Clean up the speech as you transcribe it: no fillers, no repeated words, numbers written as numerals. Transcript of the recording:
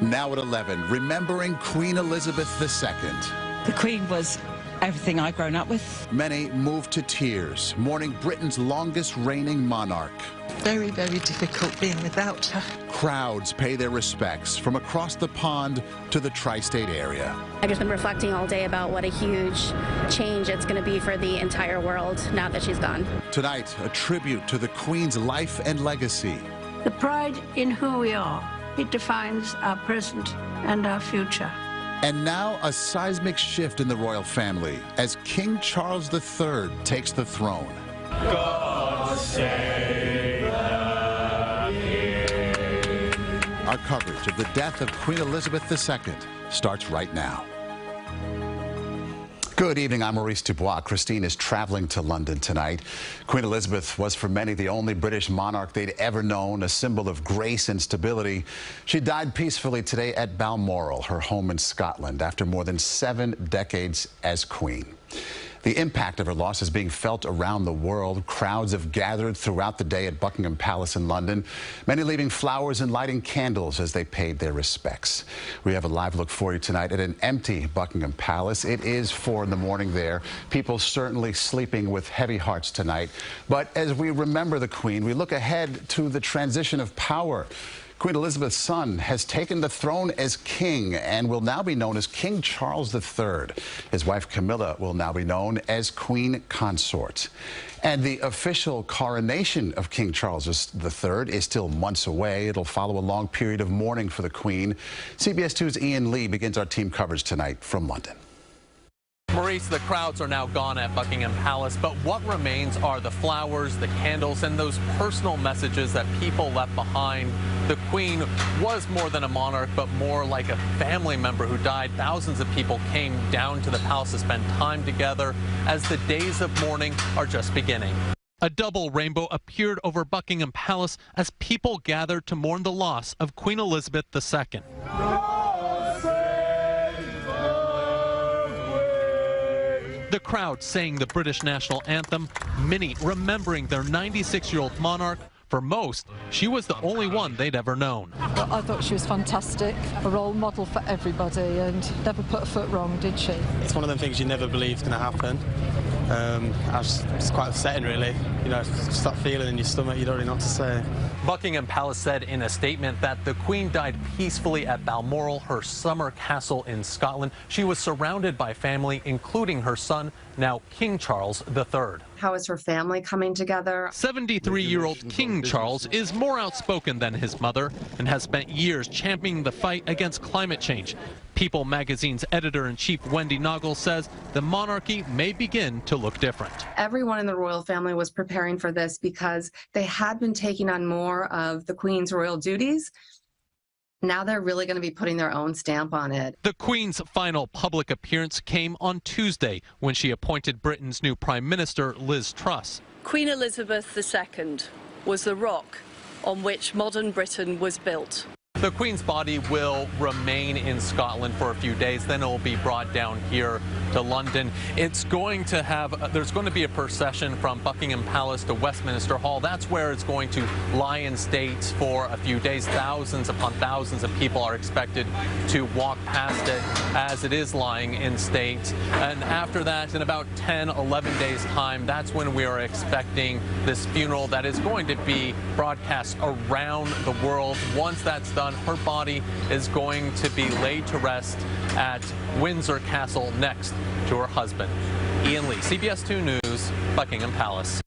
Now at 11, remembering Queen Elizabeth II. The Queen was everything I've grown up with. Many moved to tears, mourning Britain's longest reigning monarch. Very, very difficult being without her. Crowds pay their respects from across the pond to the tri-state area. I've just been reflecting all day about what a huge change it's going to be for the entire world now that she's gone. Tonight, a tribute to the Queen's life and legacy. The pride in who we are, it defines our present and our future. And now a seismic shift in the royal family as King Charles III takes the throne. God save the King. Our coverage of the death of Queen Elizabeth II starts right now. Good evening, I'm Maurice Dubois. Christine is traveling to London tonight. Queen Elizabeth was for many the only British monarch they'd ever known, a symbol of grace and stability. She died peacefully today at Balmoral, her home in Scotland, after more than 7 decades as Queen. The impact of her loss is being felt around the world. Crowds have gathered throughout the day at Buckingham Palace in London, many leaving flowers and lighting candles as they paid their respects. We have a live look for you tonight at an empty Buckingham Palace. It is 4 in the morning there. People certainly sleeping with heavy hearts tonight. But as we remember the Queen, we look ahead to the transition of power. Queen Elizabeth's son has taken the throne as king and will now be known as King Charles III. His wife Camilla will now be known as Queen Consort. And the official coronation of King Charles III is still months away. It'll follow a long period of mourning for the Queen. CBS 2's Ian Lee begins our team coverage tonight from London. Maurice, the crowds are now gone at Buckingham Palace, but what remains are the flowers, the candles, and those personal messages that people left behind. The Queen was more than a monarch, but more like a family member who died. Thousands of people came down to the palace to spend time together as the days of mourning are just beginning. A double rainbow appeared over Buckingham Palace as people gathered to mourn the loss of Queen Elizabeth II. The crowd sang the British national anthem, many remembering their 96-year-old monarch. For most, she was the only one they'd ever known. I thought she was fantastic, a role model for everybody, and never put a foot wrong, did she? It's one of them things you never believe is going to happen. It's quite upsetting, really. You know, just that feeling in your stomach, you don't really know what to say. Buckingham Palace said in a statement that the Queen died peacefully at Balmoral, her summer castle in Scotland. She was surrounded by family, including her son, now King Charles III. How is her family coming together? 73-year-old King Charles is more outspoken than his mother and has spent years championing the fight against climate change. People magazine's editor-in-chief Wendy Naugle says the monarchy may begin to look different. Everyone in the royal family was preparing for this because they had been taking on more of the Queen's royal duties. Now they're really going to be putting their own stamp on it. The Queen's final public appearance came on Tuesday when she appointed Britain's new Prime Minister, Liz Truss. Queen Elizabeth II was the rock on which modern Britain was built. The Queen's body will remain in Scotland for a few days, then it will be brought down here to London. It's going to have, there's going to be a procession from Buckingham Palace to Westminster Hall. That's where it's going to lie in state for a few days. Thousands upon thousands of people are expected to walk past it as it is lying in state. And after that, in about 10, 11 days' time, that's when we are expecting this funeral that is going to be broadcast around the world. Once that's done, her body is going to be laid to rest at Windsor Castle next to her husband. Ian Lee, CBS 2 News, Buckingham Palace.